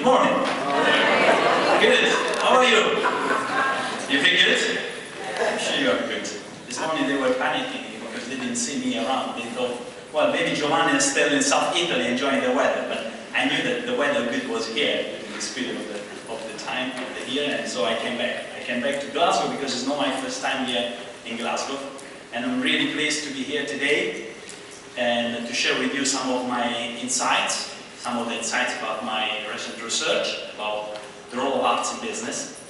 morning. Good. How are you? You feel good? I'm sure you are good. This morning they were panicking because they didn't see me around. They thought, well, maybe Giovanni is still in South Italy enjoying the weather, but I knew that the weather good was here in this period of the time of the year, and so I came back. I came back to Glasgow because it's not my first time here in Glasgow, and I'm really pleased to be here today and to share with you some of my insights. Some of the insights about my recent research about the role of arts in business.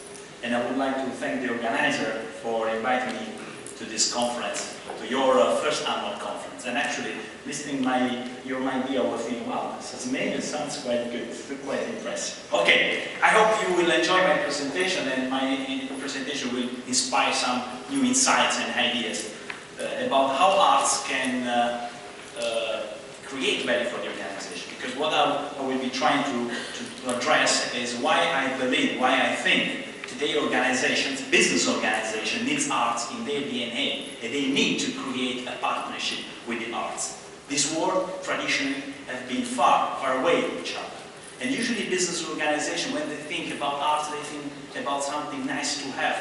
And I would like to thank the organizer for inviting me to this conference, to your first annual conference. And actually, listening your idea, I was thinking, wow, this maybe sounds quite good, quite impressive. Okay, I hope you will enjoy my presentation, and my presentation will inspire some new insights and ideas about how arts can create value for the organization. Because what I will be trying to address is why I believe, why I think today organizations, business organizations, needs arts in their DNA, and they need to create a partnership with the arts. This world traditionally have been far, far away from each other. And usually business organizations, when they think about arts, they think about something nice to have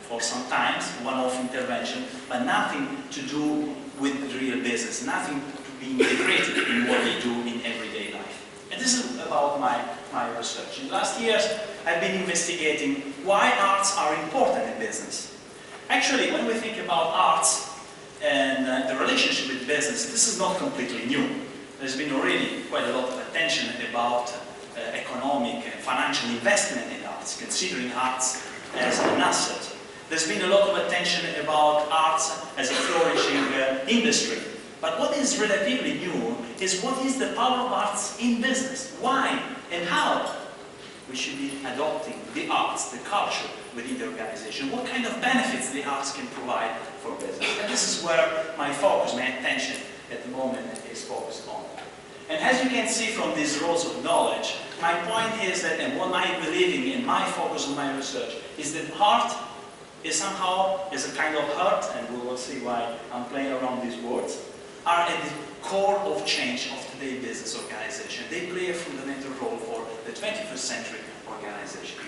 for some times, one-off intervention, but nothing to do with real business, nothing to be integrated in what they do in everyday life. And this is about my research. In the last years, I've been investigating why arts are important in business. Actually, when we think about arts and the relationship with business, this is not completely new. There's been already quite a lot of attention about economic and financial investment in arts, considering arts as an asset. There's been a lot of attention about arts as a flourishing industry. But what is relatively new is what is the power of arts in business? Why and how we should be adopting the arts, the culture within the organization. What kind of benefits the arts can provide for business? And this is where my focus, my attention at the moment is focused on. And as you can see from these rows of knowledge, my point is that, and what I'm believing in my focus on my research, is that art is somehow a kind of hurt, and we will see why I'm playing around these words, are at the core of change of today's business organization. They play a fundamental role for the 21st century organization.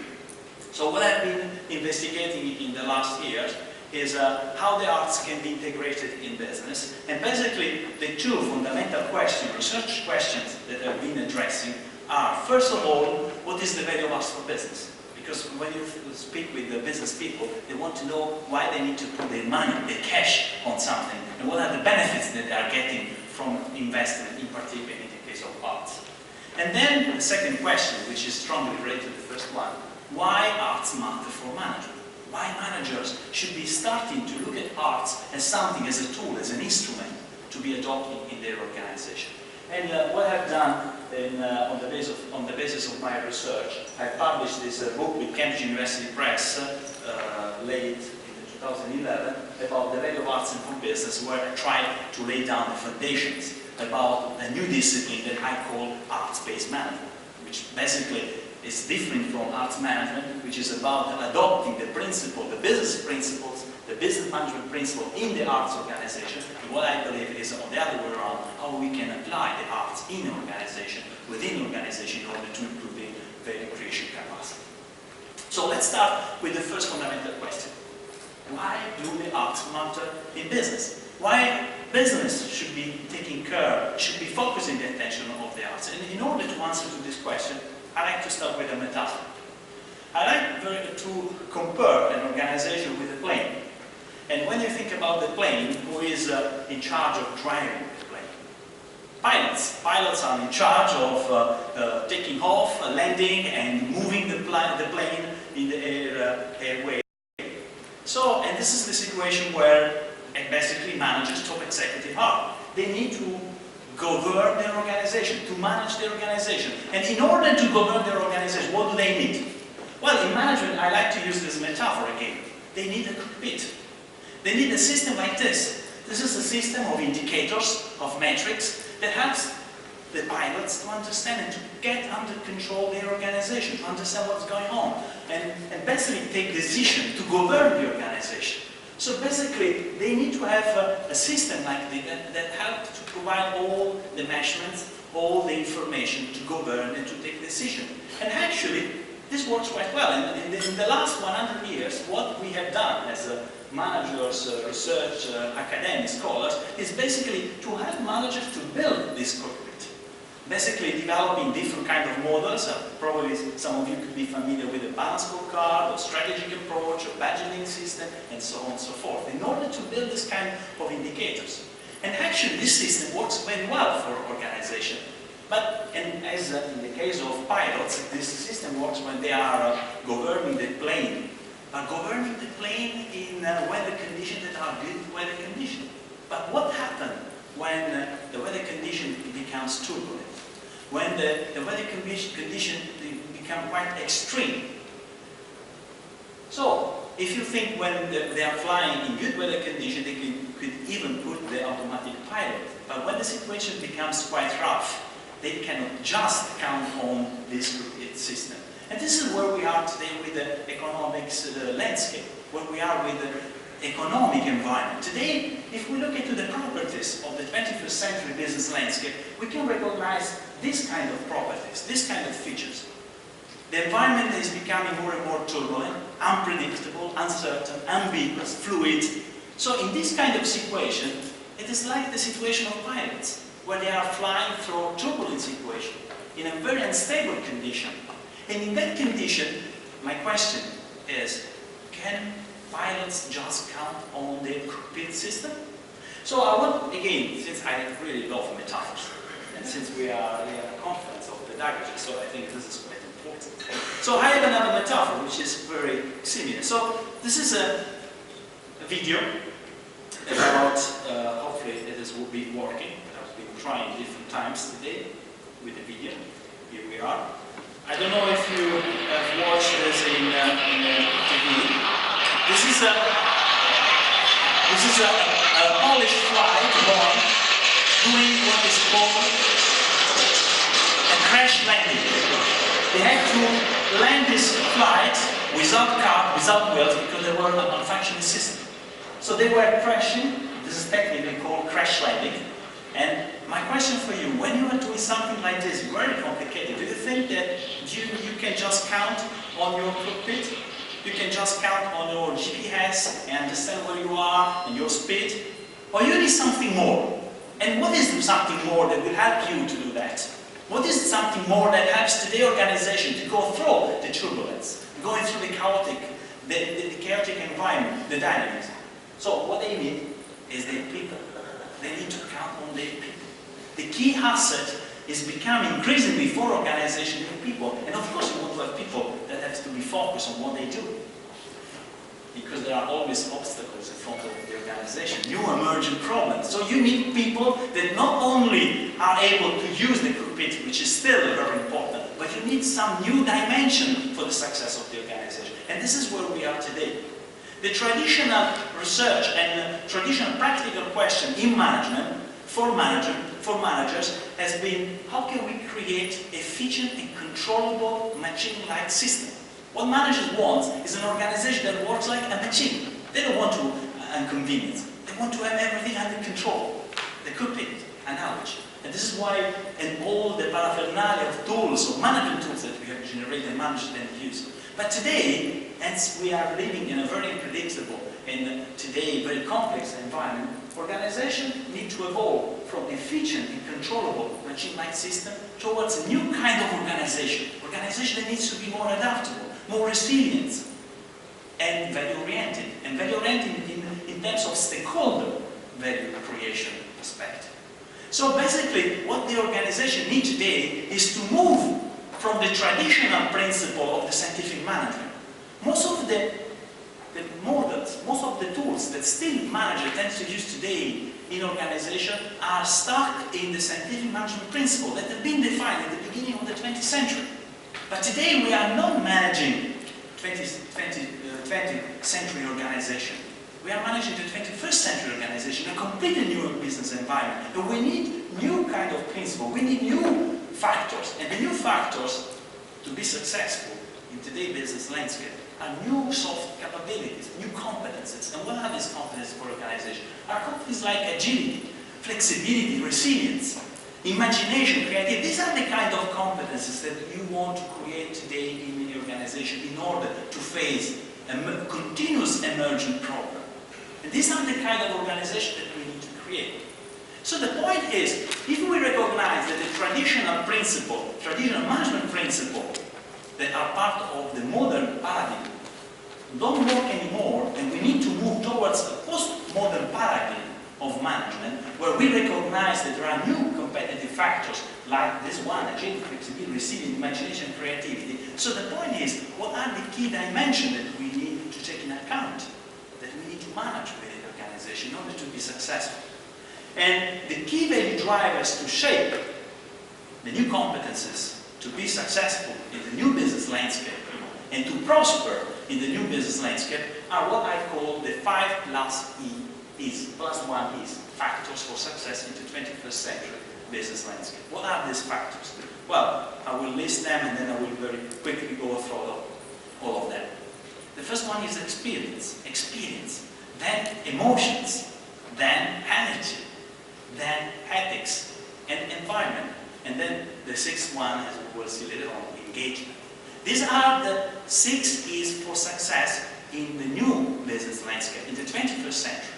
So what I've been investigating in the last years is how the arts can be integrated in business. And basically, the two fundamental questions, research questions that I've been addressing are, first of all, what is the value of arts for business? Because when you speak with the business people, they want to know why they need to put their money, their cash on something, and what are the benefits that they are getting from investment, in particular in the case of arts. And then the second question, which is strongly related to the first one, why arts matter for management? Why managers should be starting to look at arts as something, as a tool, as an instrument to be adopted in their organization. And what I've done on the basis of my research, I published this book with Cambridge University Press late in 2011 about the value of arts and for business, where I tried to lay down the foundations about a new discipline that I call arts-based management, which basically is different from arts management, which is about adopting the principle, the business principles, the business management principle in the arts organization. And what I believe is, on the other way around, how we can apply the arts in an organization, within an organization, in order to improve the value creation capacity. So let's start with the first fundamental question. Why do the arts matter in business? Why business should be taking care, should be focusing the attention of the arts? And in order to answer to this question, I like to start with a metaphor. I like to compare an organization with a plane. And when you think about the plane, who is in charge of driving the plane? Pilots. Pilots are in charge of taking off, landing, and moving the plane in the airway. So, and this is the situation where basically managers, top executive are. They need to govern their organization, to manage their organization. And in order to govern their organization, what do they need? Well, in management, I like to use this metaphor again. They need a cockpit. They need a system like this. This is a system of indicators, of metrics, that helps the pilots to understand and to get under control their organization, to understand what's going on, and basically take decisions to govern the organization. So basically, they need to have a system like this that helps to provide all the measurements, all the information to govern and to take decisions. And actually, this works quite well. In the last 100 years, what we have done as managers, research, academic scholars, is basically to help managers to build this cockpit. Basically developing different kind of models. Probably some of you could be familiar with a balance scorecard, or strategic approach, or budgeting system, and so on and so forth, in order to build this kind of indicators. And actually this system works very well for organization. But, and as in the case of pilots, this system works when they are governing the plane. But governing the plane in weather conditions that are good weather conditions. But what happens when the weather condition becomes turbulent? When the weather condition become quite extreme? So, if you think when they are flying in good weather conditions, they could even put the automatic pilot. But when the situation becomes quite rough, they cannot just count on this system. And this is where we are today with the economics landscape, where we are with the economic environment. Today, if we look into the properties of the 21st century business landscape, we can recognize this kind of properties, this kind of features. The environment is becoming more and more turbulent, unpredictable, uncertain, ambiguous, fluid. So in this kind of situation, it is like the situation of pilots, where they are flying through a turbulent situation, in a very unstable condition. And in that condition, my question is, can pilots just count on the cockpit system? So I want, again, since I really love metaphors, and since we are in a conference of pedagogy, so I think this is quite important. So I have another metaphor, which is very similar. So this is a video about, hopefully it will be working. I've been trying different times today with the video. Here we are. I don't know if you have watched this in TV. This is a Polish flight born doing what is called a crash landing. They had to land this flight without car, without wheels, because they were a malfunctioning system. So they were crashing. This is technically called crash landing. And my question for you, when you are doing something like this, very complicated, do you think that you can just count on your cockpit? You can just count on your GPS and understand where you are and your speed? Or you need something more? And what is something more that will help you to do that? What is something more that helps the organization to go through the turbulence, going through the chaotic environment, the dynamics? So what they need is the people. They need to count on their people. The key asset is becoming increasingly for organizations and people. And of course you want to have people that have to be focused on what they do. Because there are always obstacles in front of the organization, new emerging problems. So you need people that not only are able to use the cockpit, which is still very important, but you need some new dimension for the success of the organization. And this is where we are today. The traditional research and traditional practical question in management for managers has been, how can we create efficient and controllable machine-like system? What managers want is an organization that works like a machine. They don't want to inconvenience. They want to have everything under control. The cockpit analogy. And this is why in all the paraphernalia of tools, or management tools that we have generated and managed and used. But today, as we are living in a very unpredictable and today very complex environment, organizations need to evolve from efficient and controllable machine-like system towards a new kind of organization. Organization that needs to be more adaptable, more resilient, and value-oriented. And value-oriented in terms of stakeholder value creation perspective. So basically, what the organization needs today is to move from the traditional principle of the scientific management. Most of the models, most of the tools that still manager tends to use today in organization are stuck in the scientific management principle that have been defined at the beginning of the 20th century. But today we are not managing 20th century organization. We are managing the 21st century organization, a completely new business environment. And we need new kind of principle. We need new factors. And the new factors to be successful in today's business landscape are new soft capabilities, new competences. And what are these competences for organization? Are competencies like agility, flexibility, resilience, imagination, creativity. These are the kind of competences that you want to create today in the organization in order to face a continuous emergent problem. And these are the kind of organization that we need to create. So the point is, if we recognize that the traditional principle, traditional management principle that are part of the modern paradigm don't work anymore, and we need to move towards a post-modern paradigm of management where we recognize that there are new competitive factors like this one, agility, flexibility, resilience, imagination, creativity. So the point is, what are the key dimensions that we need to take in account, that we need to manage within the organization in order to be successful? And the key value drivers to shape the new competences to be successful in the new business landscape and to prosper in the new business landscape are what I call the 5 plus one is factors for success in the 21st century business landscape. What are these factors? Well, I will list them and then I will very quickly go through all of them. The first one is experience, then emotions, then energy, then ethics and environment, and then the 6th one, as we will see later on, engagement. These are the 6 E's for success in the new business landscape, in the 21st century.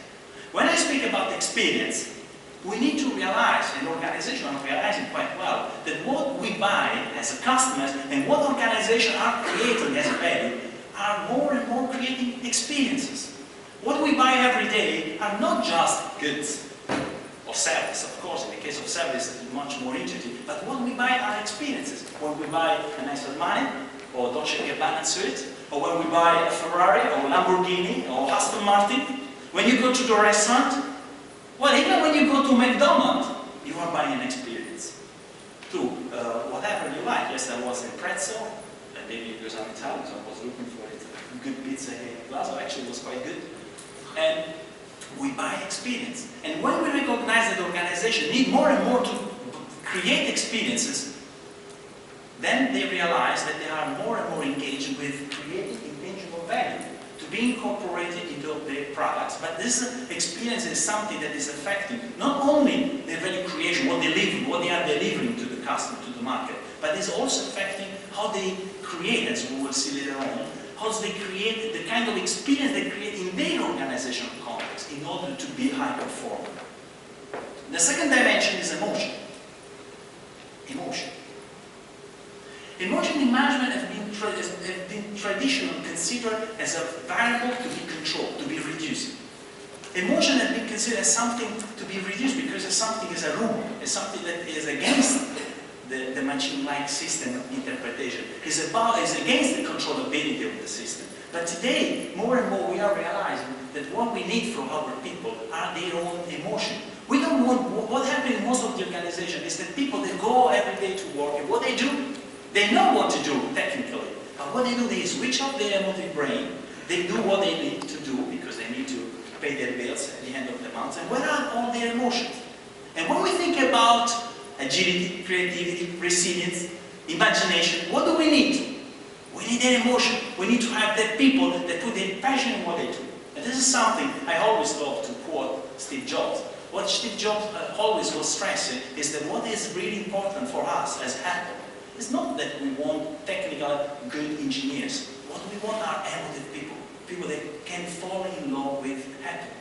When I speak about experience, we need to realize, and organizations are realizing quite well, that what we buy as customers and what organizations are creating as value are more and more creating experiences. What we buy every day are not just goods or service. Of course, in the case of service, it's much more intuitive, but what we buy are experiences. When we buy a nice Armani, or Dolce & Gabbana suit, or when we buy a Ferrari, or Lamborghini, or Aston Martin, when you go to the restaurant, well, even when you go to McDonald's, you are buying an experience. To whatever you like. Yes, there was a pretzel, and maybe because I'm Italian, so I was looking for it. A good pizza here in Plaza, actually was quite good. And we buy experience. And when we recognize that the organization need more and more to create experiences, then they realize that they are more and more engaged with creating intangible value to be incorporated into their products. But this experience is something that is affecting not only their value creation, what they are delivering to the customer, to the market, but it's also affecting how they create, as we will see later on, how they create the kind of experience they create in their organizational context in order to be high performing. The second dimension is emotion. Emotion in management have been traditionally considered as a variable to be controlled, to be reduced. Emotion has been considered as something to be reduced because it's something is a rule, it's something that is against the machine-like system interpretation. It's against the controllability of the system. But today, more and more we are realizing that what we need from our people are their own emotion. We don't want, what happens in most of the organization is that people, they go every day to work, and what they do, they know what to do technically, but what they do, they switch off their emotive brain, they do what they need to do because they need to pay their bills at the end of the month, and where are all their emotions? And when we think about agility, creativity, resilience, imagination, what do we need? We need their emotion. We need to have the people that put their passion in what they do. And this is something I always love to quote Steve Jobs. What Steve Jobs always was stressing is that what is really important for us as Apple is not that we want technical good engineers. What we want are emotive people, people that can fall in love with Apple.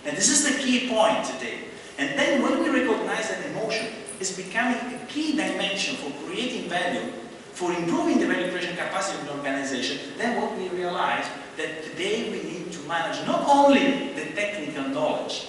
And this is the key point today. And then when we recognize that emotion is becoming a key dimension for creating value, for improving the value creation capacity of the organization, then what we realize that today we need to manage not only the technical knowledge,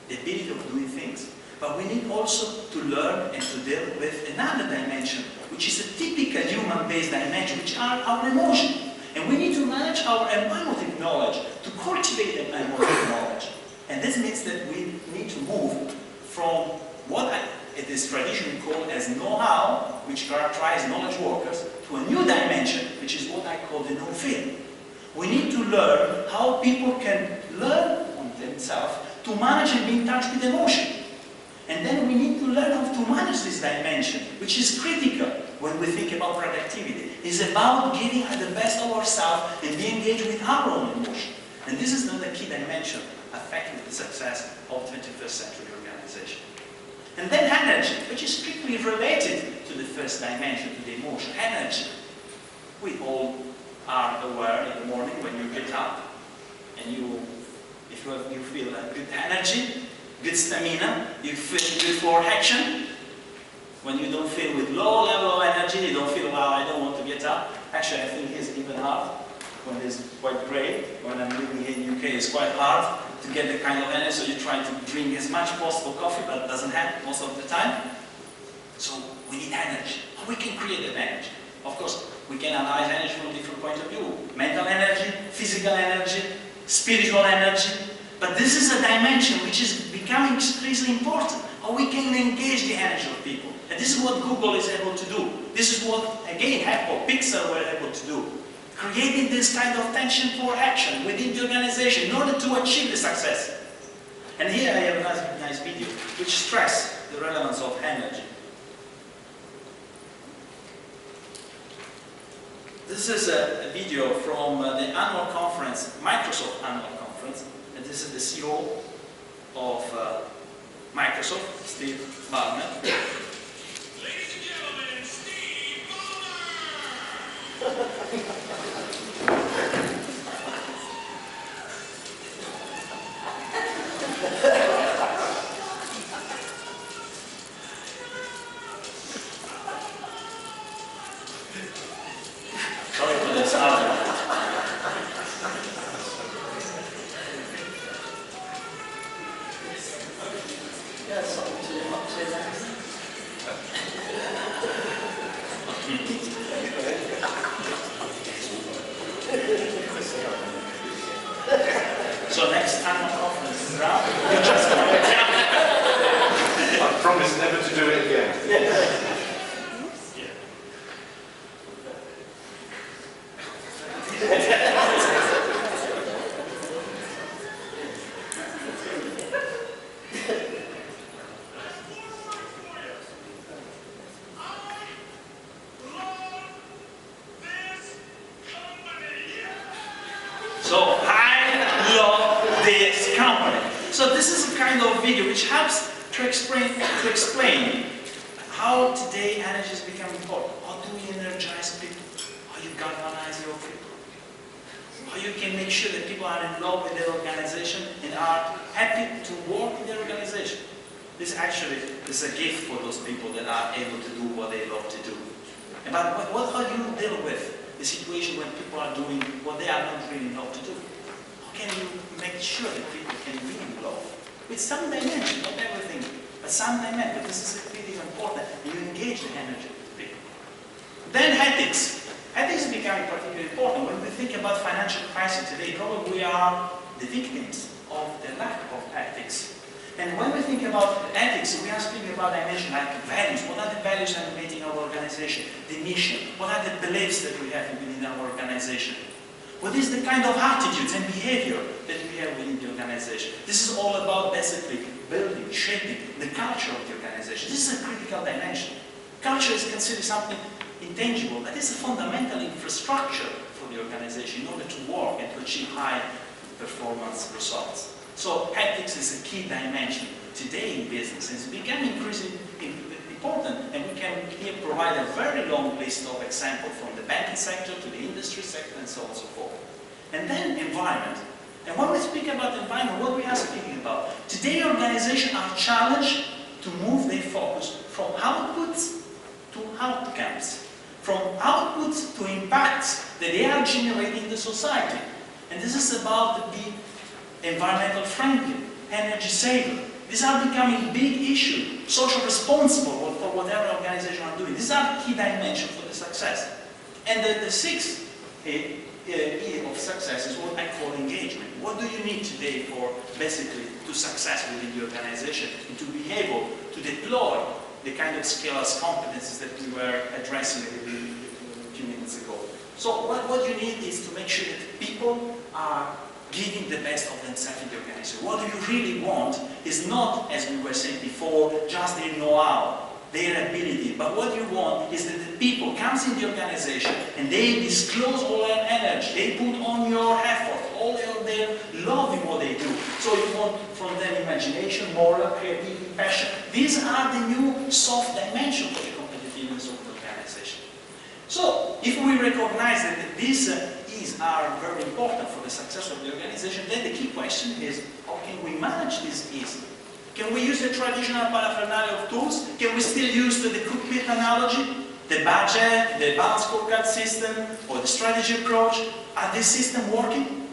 the ability of doing things, but we need also to learn and to deal with another dimension, which is a typical human-based dimension, which are our emotions. And we need to manage our emotive knowledge, to cultivate that emotive knowledge. And this means that we need to move from what it is traditionally called as know-how, which characterizes knowledge workers, to a new dimension, which is what I call the know-feel. We need to learn how people can learn on themselves to manage and be in touch with emotion. And then we need to learn how to manage challenges this dimension, which is critical when we think about productivity, is about giving the best of ourselves and be engaged with our own emotion. And this is another key dimension affecting the success of 21st century organization. And then energy, which is strictly related to the first dimension, to the emotion. Energy. We all are aware in the morning when you get up and you feel good energy, good stamina, you feel good for action. When you don't feel with low level of energy, you don't feel, well, I don't want to get up. Actually, I think it's even hard when it's quite grey. When I'm living here in the UK, it's quite hard to get the kind of energy, so you try to drink as much possible coffee, but it doesn't happen most of the time. So we need energy. How we can create that energy? Of course, we can analyze energy from different points of view. Mental energy, physical energy, spiritual energy. But this is a dimension which is becoming extremely important. How we can engage the energy of people. And this is what Google is able to do. This is what, again, Apple, Pixar were able to do. Creating this kind of tension for action within the organization in order to achieve the success. And here I have a nice video which stresses the relevance of energy. This is a video from the annual conference, Microsoft annual conference, and this is the CEO of Microsoft, Steve Ballmer. Ladies and gentlemen, Steve Ballmer! Sorry for the sound. So next annual conference is around. You just I promise never to do it again. So I love this company. So this is a kind of video which helps to explain how today energy has become important. How do we energize people? How you galvanize your people? How you can make sure that people are in love with their organization and are happy to work in their organization. This actually is a gift for those people that are able to do what they love to do. But how do you deal with the situation when people are doing what they are not really in love to do? How can you make sure that people can be in love? With some dimension, not everything, but some dimension. But this is really important. You engage the energy of the people. Then ethics. Ethics is becoming particularly important. When we think about financial crisis today, probably we are the victims of the lack of ethics. And when we think about ethics, we are speaking about dimensions like values. What are the values animating our organization? The mission. What are the beliefs that we have within our organization? What is the kind of attitudes and behavior that we have within the organization? This is all about basically building, shaping the culture of the organization. This is a critical dimension. Culture is considered something intangible, but it's a fundamental infrastructure for the organization in order to work and to achieve high performance results. So ethics is a key dimension today in business. It's becoming increasingly important, and we can here provide a very long list of examples from the banking sector to the industry sector and so on and so forth. And then environment. And when we speak about environment, what we are speaking about? Today organizations are challenged to move their focus from outputs to outcomes, from outputs to impacts that they are generating in the society. And this is about the big environmental friendly, energy saver. These are becoming big issues, social responsible for whatever organization are doing. These are key dimensions for the success. And the sixth E of success is what I call engagement. What do you need today for basically to success within the organization and to be able to deploy the kind of skills, competencies that we were addressing a few minutes ago. So what you need is to make sure that people are giving the best of themselves in the organization. What you really want is not, as we were saying before, just their know-how. their ability, but what you want is that the people comes in the organization and they disclose all their energy, they put on your effort, all their love in what they do. So you want from them imagination, moral, creativity, passion. These are the new soft dimensions of the competitiveness of the organization. So if we recognize that these are very important for the success of the organization, then the key question is, how can we manage these easily? Can we use the traditional paraphernalia of tools? Can we still use the cookpit analogy? The budget, the balanced scorecard system, or the strategy approach? Are these systems working?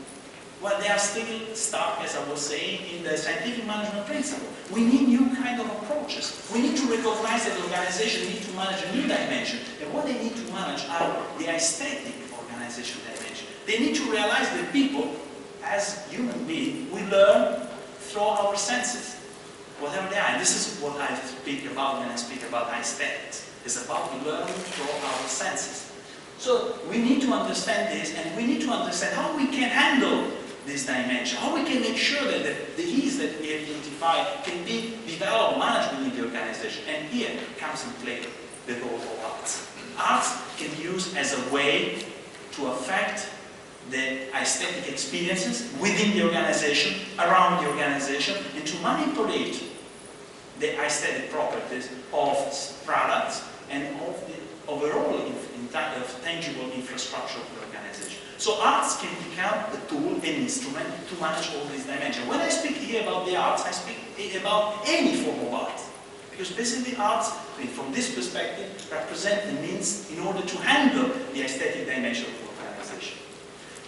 Well, they are still stuck, as I was saying, in the scientific management principle. We need new kind of approaches. We need to recognize that the organization needs to manage a new dimension. And what they need to manage are the aesthetic organization dimension. They need to realize that people, as human beings, we learn through our senses. Whatever they are. And this is what I speak about when I speak about aesthetics. It's about learning through our senses. So we need to understand this, and we need to understand how we can handle this dimension, how we can make sure that the ease that we identify can be developed, managed within the organization. And here comes in play the role of arts. Arts can be used as a way to affect the aesthetic experiences within the organization, around the organization, and to manipulate the aesthetic properties of products and of the overall tangible infrastructure of the organization. So arts can become a tool, an instrument to manage all these dimensions. When I speak here about the arts, I speak about any form of art. Because basically arts, from this perspective, represent the means in order to handle the aesthetic dimension of the organization.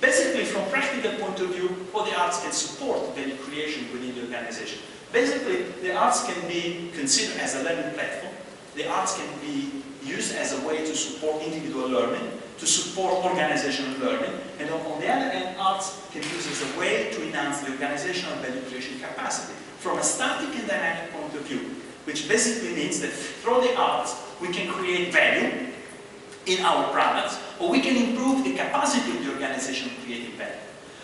Basically, from a practical point of view, all the arts can support value creation within the organization. Basically, the arts can be considered as a learning platform. The arts can be used as a way to support individual learning, to support organizational learning, and on the other hand, arts can be used as a way to enhance the organizational value creation capacity from a static and dynamic point of view, which basically means that through the arts, we can create value in our products, or we can improve the capacity of the organization of creating value.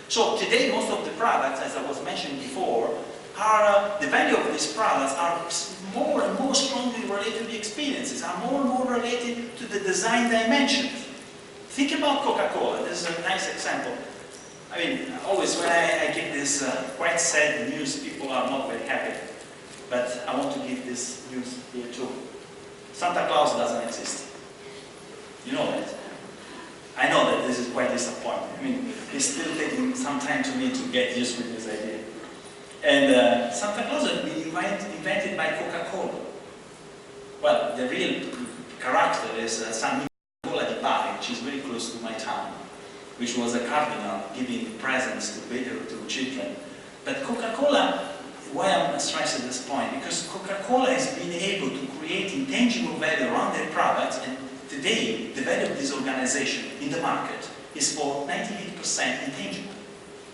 So today, most of the products, as I was mentioning before, the value of these products are more and more strongly related to the experiences, are more and more related to the design dimensions. Think about Coca-Cola. This is a nice example. I mean, always when I give this quite sad news, people are not very happy. But I want to give this news here too. Santa Claus doesn't exist. You know that. I know that this is quite disappointing. I mean, it's still taking some time to me to get used with this idea. And Santa Claus has been invented by Coca-Cola. Well, the real character is San Nicola di Bari, which is very close to my town, which was a cardinal giving presents to children. But Coca-Cola, why I'm stressing this point? Because Coca-Cola has been able to create intangible value around their products, and today the value of this organization in the market is for 98% intangible.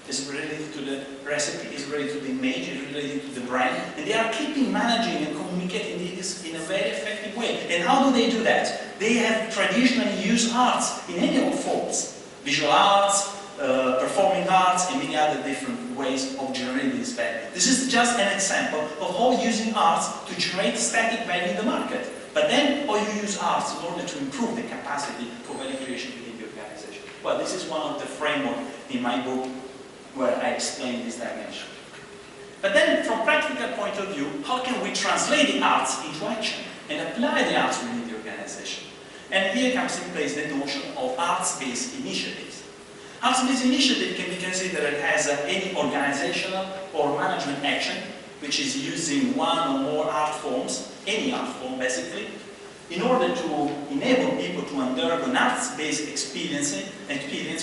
It's related to the recipe, it's related to the image, it's related to the brand, and they are keeping managing and communicating this in a very effective way. And how do they do that? They have traditionally used arts in any of forms. Visual arts, performing arts, and many other different ways of generating this value. This is just an example of how using arts to generate static value in the market. But then, how you use arts in order to improve the capacity for value creation within the organization. Well, this is one of the frameworks in my book where I explain this dimension. But then, from a practical point of view, how can we translate the arts into action and apply the arts within the organization? And here comes in place the notion of arts-based initiatives. Arts-based initiative can be considered as any organizational or management action which is using one or more art forms, any art form basically, in order to enable people to undergo an arts-based experience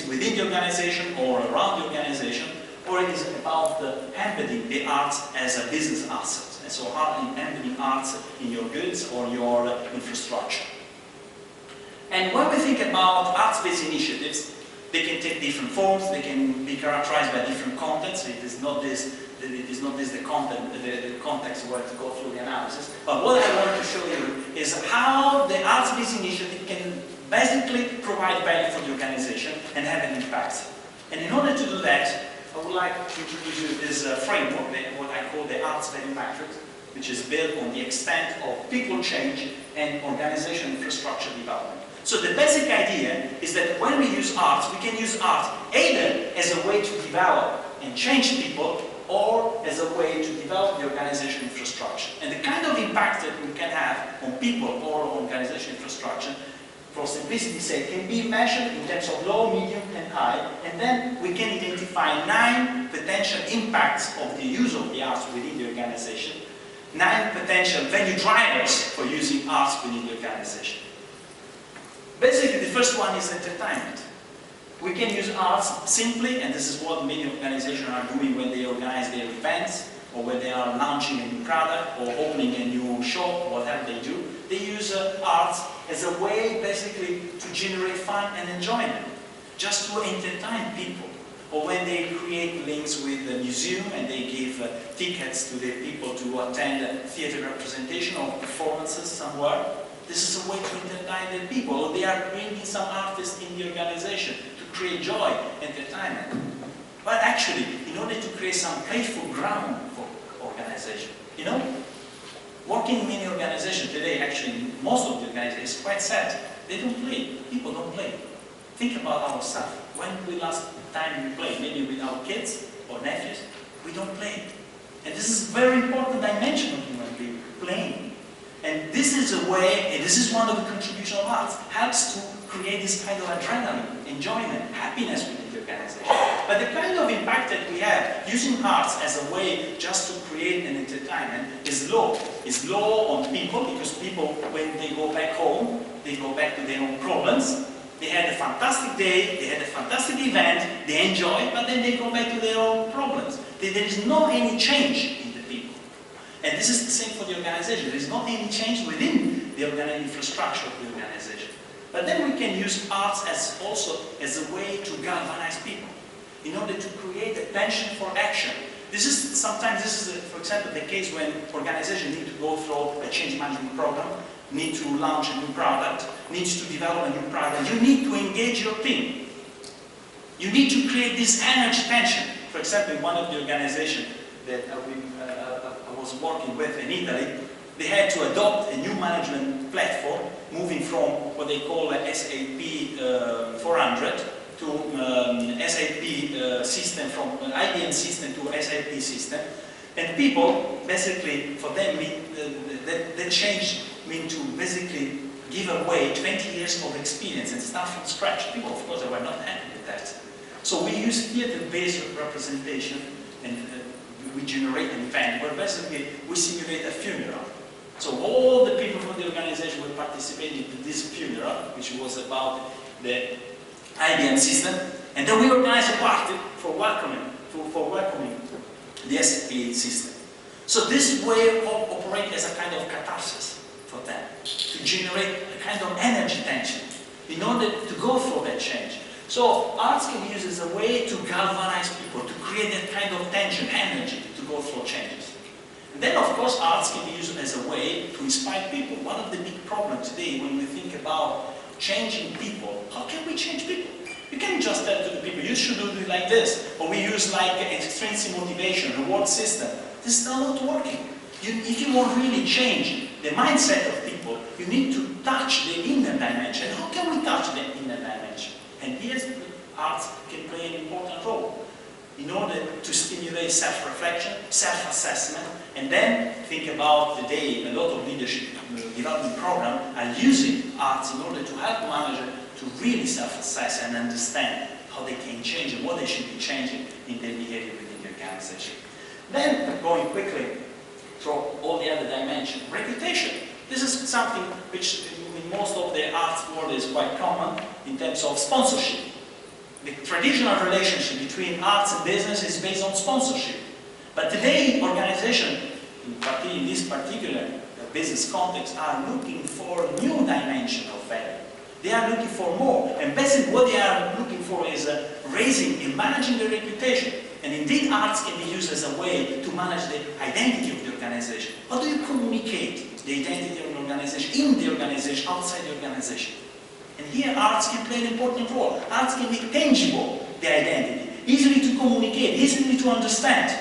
within the organization or around the organization, or it is about embedding the arts as a business asset, and so embedding arts in your goods or your infrastructure. And when we think about arts-based initiatives, they can take different forms, they can be characterized by different contexts. It is not this the context where to go through the analysis. But what I want to show you is how the arts-based initiative can basically provide value for the organization and have an impact. And in order to do that, I would like to introduce you this framework, what I call the arts value matrix. which is built on the extent of people change and organization infrastructure development. So the basic idea is that when we use art, we can use art either as a way to develop and change people, or as a way to develop the organization infrastructure. And the kind of impact that we can have on people or on organization infrastructure, for simplicity's sake, can be measured in terms of low, medium, and high, and then we can identify 9 potential impacts of the use of the arts within the organization, 9 potential value drivers for using arts within the organization. Basically, the first one is entertainment. We can use arts simply, and this is what many organizations are doing when they organize their events, or when they are launching a new product, or opening a new shop, whatever they do. They use arts as a way, basically, to generate fun and enjoyment, just to entertain people. Or when they create links with the museum and they give tickets to the people to attend a theater representation or performances somewhere. This is a way to entertain the people. Or they are bringing some artists in the organization to create joy, entertainment. But actually, in order to create some playful ground for organization, you know, working in many organizations today, actually, most of the organizations, is quite sad. They don't play. People don't play. Think about ourselves. When we last time we played, maybe with our kids or nephews, we don't play. And this is a very important dimension of human being, playing. And this is a way, and this is one of the contributions of arts, helps to create this kind of adrenaline, enjoyment, happiness within the organization. But the kind of impact that we have using arts as a way just to create an entertainment is low. It's low on people, because people, when they go back home, they go back to their own problems. They had a fantastic day, they had a fantastic event, they enjoy, but then they go back to their own problems. There is not any change in the people. And this is the same for the organization. There is not any change within the infrastructure of the organization. But then we can use arts as also as a way to galvanize people, in order to create a passion for action. This is sometimes, for example, the case when organizations need to go through a change management program, need to launch a new product, needs to develop a new product. You need to engage your team. You need to create this energy tension. For example, in one of the organizations that I was working with in Italy, they had to adopt a new management platform, moving from what they call a SAP 400 to SAP system, from IBM system to SAP system. And people, basically, for them, the change means to basically give away 20 years of experience and start from scratch. People, of course, they were not happy with that. So we use theater-based representation, and we generate an event where basically we simulate a funeral. So all the people from the organization will participate in this funeral, which was about the IBM system, and then we organize a party for welcoming the SAP system. So this way operates as a kind of catharsis for them, to generate a kind of energy tension in order to go through that change. So arts can be used as a way to galvanize people, to create that kind of tension, energy to go through changes. And then, of course, arts can be used as a way to inspire people. One of the big problems today when we think about changing people, how can we change people? You can't just tell to the people, you should do it like this, or we use like extrinsic motivation, reward system. This is not working. If you want to really change the mindset of people, you need to touch the inner dimension. How can we touch the inner dimension? And here, arts can play an important role in order to stimulate self-reflection, self-assessment, and then think about the day. A lot of leadership development programs are using arts in order to help managers to really self-assess and understand how they can change and what they should be changing in their behavior within the organization. Then, going quickly through all the other dimensions, reputation. This is something which in most of the arts world is quite common in terms of sponsorship. The traditional relationship between arts and business is based on sponsorship. But today, organizations, in this particular business context, are looking for a new dimension of value. They are looking for more. And basically what they are looking for is raising and managing the reputation. And indeed, arts can be used as a way to manage the identity of the organization. How do you communicate the identity of an organization in the organization, outside the organization? And here, arts can play an important role. Arts can make tangible the identity, easily to communicate, easily to understand.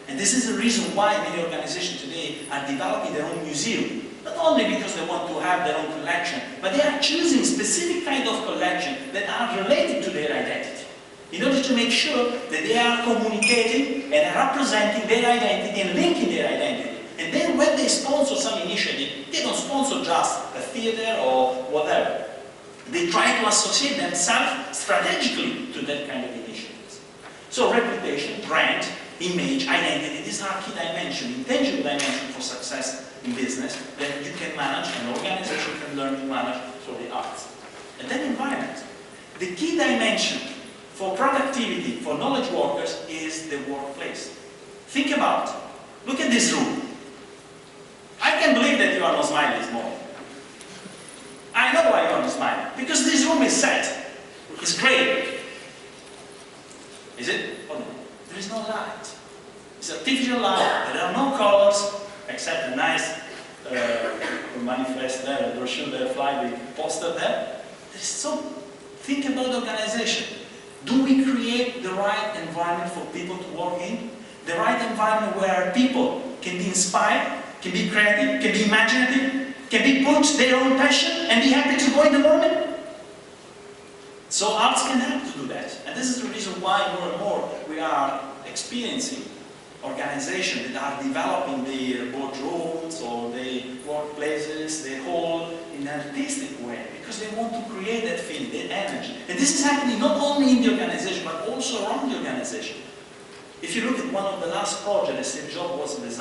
And this is the reason why many organizations today are developing their own museum. Not only because they want to have their own collection, but they are choosing specific kind of collection that are related to their identity, in order to make sure that they are communicating and representing their identity and linking their identity. And then when they sponsor some initiative, they don't sponsor just a theater or whatever. They try to associate themselves strategically to that kind of initiatives. So reputation, brand, image, identity, these are key dimensions, intangible dimensions for success in business that you can manage, an organization can learn to manage through the arts. And then environment. The key dimension for productivity, for knowledge workers, is the workplace. Think about it. Look at this room. I can believe that you are not smiling this morning. I know why you are not smiling. Because this room is set. It's great. Is it? Oh no. There is no light. It's artificial light. There are no colors, except a nice manifest there, a brochure there, flyer, poster there. Think about the organization. Do we create the right environment for people to work in? The right environment where people can be inspired, can be creative, can be imaginative, can be put their own passion and be happy to go in the moment? So arts can help to do that. And this is the reason why more and more we are experiencing organizations that are developing their boardrooms or their workplaces, their hall in an artistic way, because they want to create that feeling, that energy. And this is happening not only in the organization, but also around the organization. If you look at one of the last projects that Steve Jobs was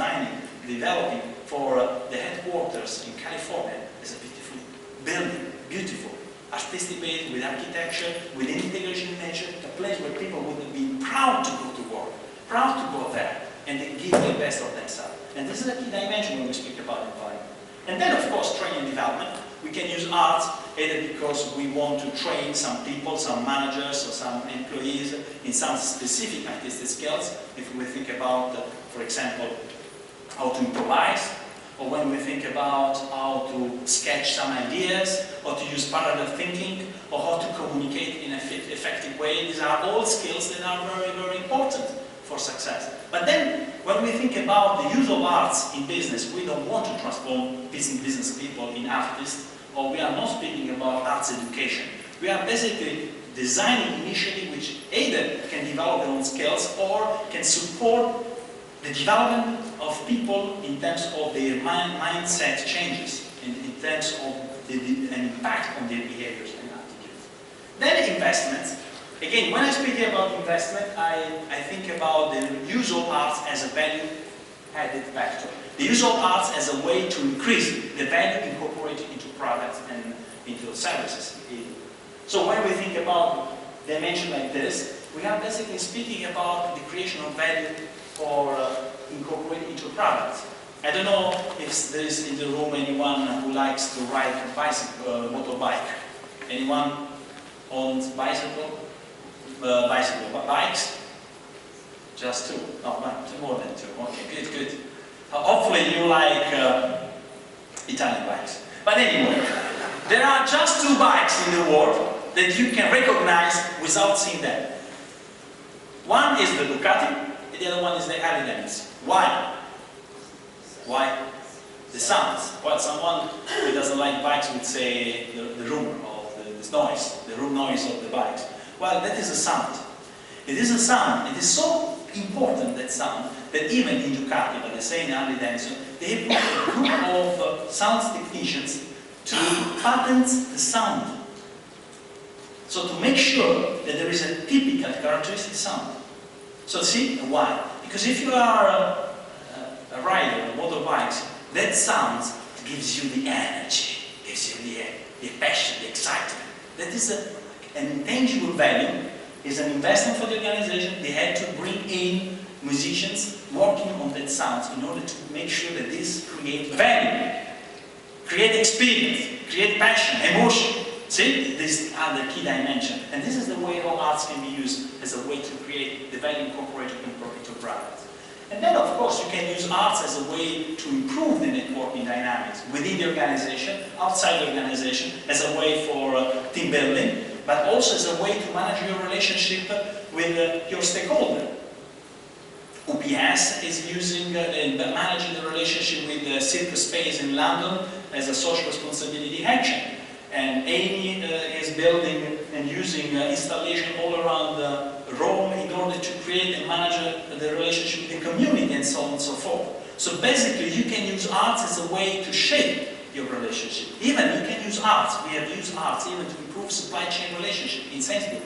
developing for the headquarters in California, is a beautiful building, beautiful, artistic building with architecture, with integration in nature, a place where people would be proud to go to work, proud to go there, and they give the best of themselves. And this is a key dimension when we speak about environment. And then, of course, training and development. We can use arts either because we want to train some people, some managers or some employees in some specific artistic skills. If we think about, for example, how to improvise, or when we think about how to sketch some ideas, or to use parallel thinking, or how to communicate in an effective way. These are all skills that are very, very important for success. But then, when we think about the use of arts in business, we don't want to transform business people in artists, or we are not speaking about arts education. We are basically designing initiatives which either can develop their own skills or can support the development of people in terms of their mindset changes, in terms of an impact on their behaviors and attitudes. Then investments. Again, when I speak about investment, I think about the use of arts as a value-added factor. The use of arts as a way to increase the value incorporated into products and into services. So when we think about dimension like this, we are basically speaking about the creation of value for incorporated into products. I don't know if there is in the room anyone who likes to ride a bicycle, motorbike. Anyone owns bikes? Just two? No, more than two. Okay, good, good. Hopefully you like Italian bikes. But anyway, there are just two bikes in the world that you can recognize without seeing them. One is the Ducati, and the other one is the Harley Davidson. Why? Why? The sounds. Well, someone who doesn't like bikes would say the rumor of the noise, the room noise of the bikes. Well, that is a sound. It is a sound. It is so important, that sound, that even in Ducati, but they say in Harley Davidson, they put a group of sound technicians to patent the sound. So to make sure that there is a typical characteristic sound. So see, why? Because if you are a rider of motorbikes, that sound gives you the energy, gives you the passion, the excitement. That is an intangible value, is an investment for the organization. They had to bring in musicians working on that sound in order to make sure that this create value, create experience, create passion, emotion. See, these are the key dimensions. And this is the way how arts can be used as a way to create the value incorporated into products. And then, of course, you can use arts as a way to improve the networking dynamics within the organization, outside the organization, as a way for team building, but also as a way to manage your relationship with your stakeholder. UPS is using and managing the relationship with Circle Space in London as a social responsibility action. And Amy is building and using installation all around Rome in order to create and manage the relationship with the community and so on and so forth. So basically you can use arts as a way to shape your relationship. Even you can use arts, we have used arts even to improve supply chain relationship in Sainsbury's.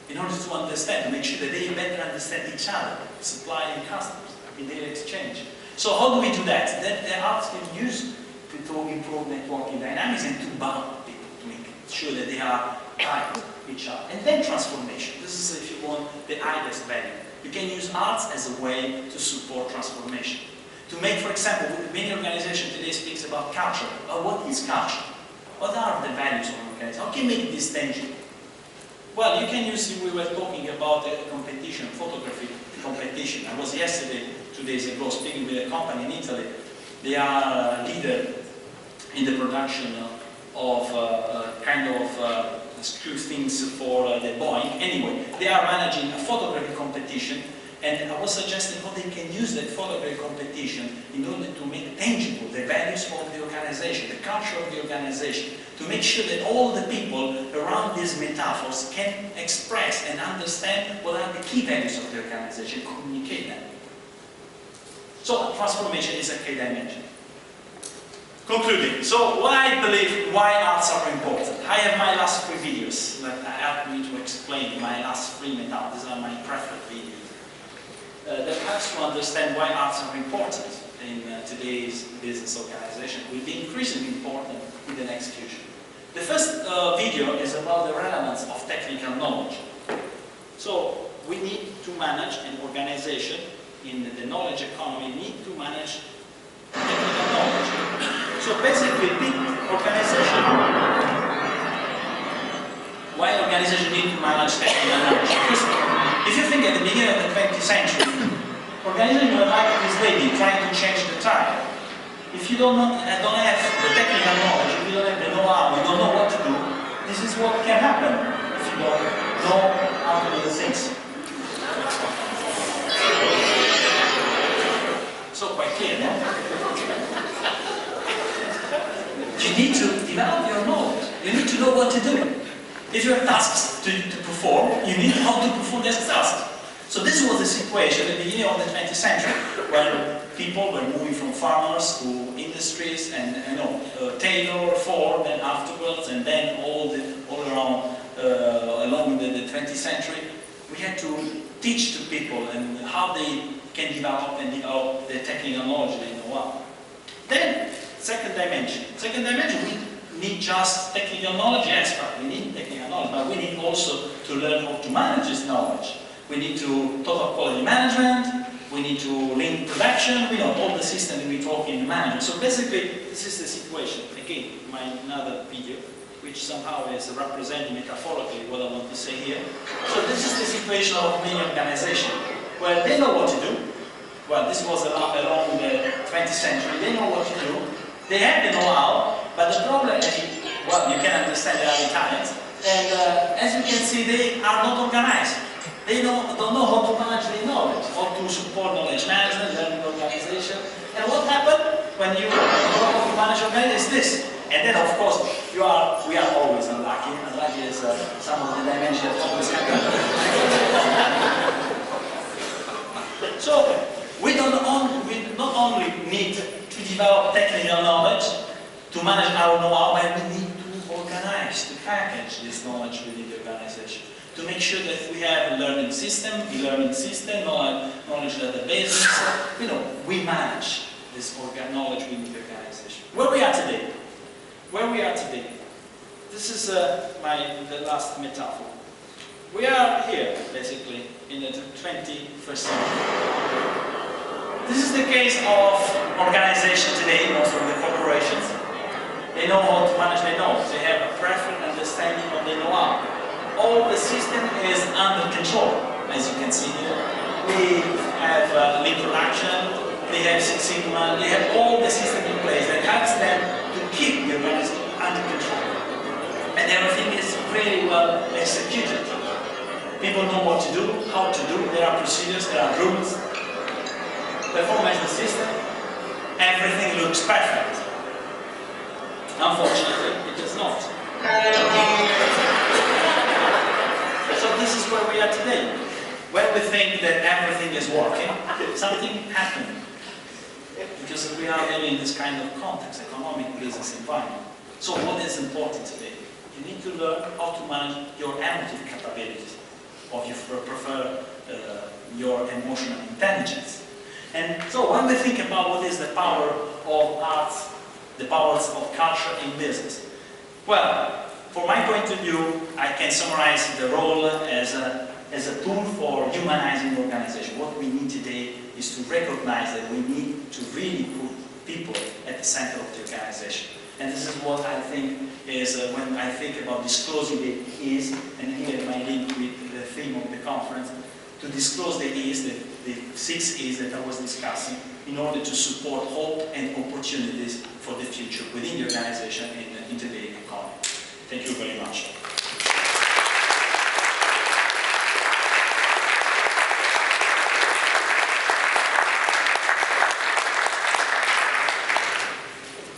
In order to understand, to make sure that they better understand each other, supply and customers, in their exchange. So how do we do that? That the arts can use to improve networking dynamics and to bound people, to make sure that they are tied to each other. And then transformation. This is, if you want, the highest value. You can use arts as a way to support transformation. To make, for example, many organizations today speaks about culture. What is culture? What are the values of an organization? How can you make this tangible? Well, you can use, we were talking about a competition, photography competition. I was yesterday, 2 days ago, speaking with a company in Italy. They are a leader in the production of kind of screw things for the Boeing. Anyway, they are managing a photography competition, and I was suggesting how they can use that photography competition in order to make tangible the values of the organization, the culture of the organization, to make sure that all the people around these metaphors can express and understand what are the key values of the organization, communicate them. So transformation is a key dimension. Concluding, so what I believe, why arts are important. I have my last 3 videos that help me to explain my last 3 metaphors. These are my preferred videos. That helps to understand why arts are important in today's business organization, will be increasingly important in the next future. The first video is about the relevance of technical knowledge. So we need to manage an organization in the knowledge economy, need to manage technical knowledge. So basically, big organization, why organization need to manage technical knowledge? Because if you think at the beginning of the 20th century, organizations were like this lady trying to change the tire. If you don't have the technical knowledge, if you don't have the know-how, you don't know what to do, this is what can happen if you don't know how to do the things. So quite clear, no? You need to develop your knowledge. You need to know what to do. If you have tasks to perform, you need how to perform these tasks. So this was the situation at the beginning of the 20th century, when people were moving from farmers to industries and Taylor, Ford, and afterwards, and then all around along the 20th century, we had to teach to people and how they can develop their technical knowledge they know what. Then, second dimension. Second dimension, we need just technical knowledge, yes, but we need technical knowledge, but we need also to learn how to manage this knowledge. We need to talk about quality management, we need to link production, we know all the systems we talk in management. So basically, this is the situation. Again, another video, which somehow is representing metaphorically what I want to say here. So this is the situation of many organizations, where they know what to do. Well, this was along the 20th century, they know what to do. They have the know-how, but the problem is, well, you can understand they are Italians, and as you can see, they are not organized. They don't know how to manage their knowledge, how to support knowledge management, learning organization. And what happened when you know how to manage organization is this. And then, of course, we are always unlucky. Unlucky is some of the dimensions that always happen. So, we not only need to develop technical knowledge to manage our know-how, but we need to organize, to package this knowledge within the organization. To make sure that we have a learning system, knowledge databases, we manage this knowledge within the organization. Where we are today? Where we are today? This is the last metaphor. We are here, basically, in the 21st century. This is the case of organization today, most of the corporations. They know how to manage their knowledge. They have a preferred understanding of their know-how. All the system is under control, as you can see here. We have lean production, they have Six Sigma, they have all the system in place that helps them to keep the organization under control. And everything is really well executed. People know what to do, how to do, there are procedures, there are rules. Performance system, everything looks perfect. Unfortunately, it is not. So this is where we are today. When we think that everything is working, something happened. Because we are living in this kind of context, economic business environment. So what is important today? You need to learn how to manage your emotive capabilities, or if you prefer your emotional intelligence. And so when we think about what is the power of arts, the powers of culture in business, well, from my point of view, I can summarize the role as a tool for humanizing organization. What we need today is to recognize that we need to really put people at the center of the organization. And this is what I think is when I think about disclosing the E's, and here my link with the theme of the conference, to disclose the E's, the 6 E's that I was discussing, in order to support hope and opportunities for the future within the organization and in today's economy. Thank you very much.